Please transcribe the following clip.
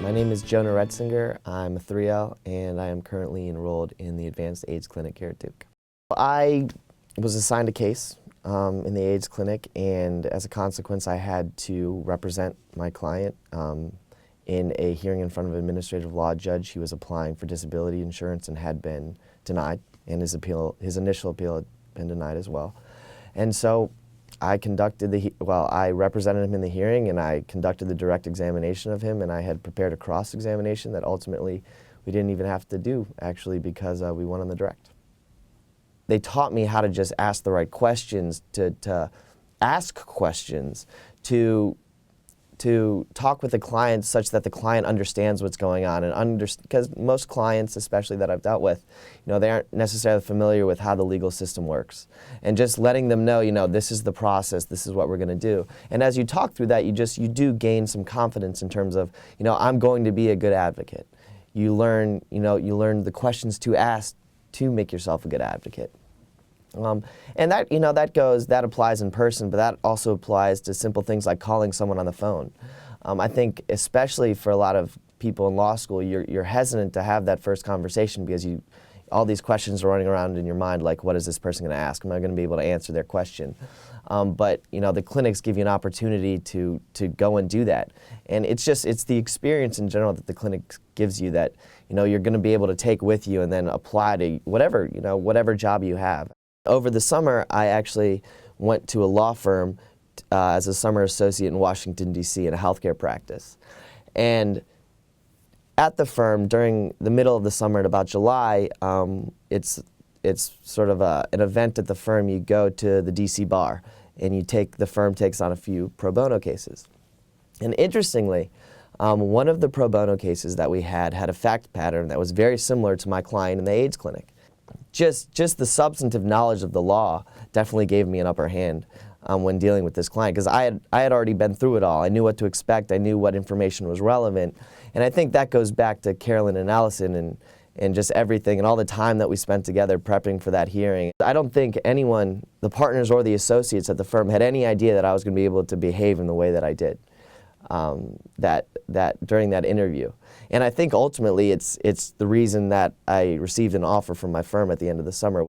My name is Jonah Retzinger. I'm a 3L, and I am currently enrolled in the Advanced AIDS Clinic here at Duke. I was assigned a case in the AIDS clinic, and as a consequence, I had to represent my client in a hearing in front of an administrative law judge. He was applying for disability insurance and had been denied, and his initial appeal had been denied as well. And so I represented him in the hearing, and I conducted the direct examination of him, and I had prepared a cross-examination that ultimately we didn't even have to do, actually, because we won on the direct. They taught me how to just ask the right questions, to ask questions, to talk with the client such that the client understands what's going on, and because most clients, especially that I've dealt with, they aren't necessarily familiar with how the legal system works, and just letting them know, this is the process, this is what we're going to do. And as you talk through that, you do gain some confidence in terms of, I'm going to be a good advocate. You learn the questions to ask to make yourself a good advocate. And that applies in person, but that also applies to simple things like calling someone on the phone. I think especially for a lot of people in law school, you're hesitant to have that first conversation because all these questions are running around in your mind, like, what is this person going to ask? Am I going to be able to answer their question? But the clinics give you an opportunity to go and do that. And it's the experience in general that the clinic gives you that you're going to be able to take with you and then apply to whatever job you have. Over the summer, I actually went to a law firm as a summer associate in Washington, D.C. in a healthcare practice. And at the firm, during the middle of the summer, at about July, it's sort of an event at the firm. You go to the D.C. bar, and the firm takes on a few pro bono cases. And interestingly, one of the pro bono cases that we had a fact pattern that was very similar to my client in the AIDS clinic. Just the substantive knowledge of the law definitely gave me an upper hand when dealing with this client, because I had already been through it all. I knew what to expect. I knew what information was relevant. And I think that goes back to Carolyn and Allison and just everything and all the time that we spent together prepping for that hearing. I don't think anyone, the partners or the associates at the firm, had any idea that I was going to be able to behave in the way that I did during that interview. And I think ultimately it's the reason that I received an offer from my firm at the end of the summer.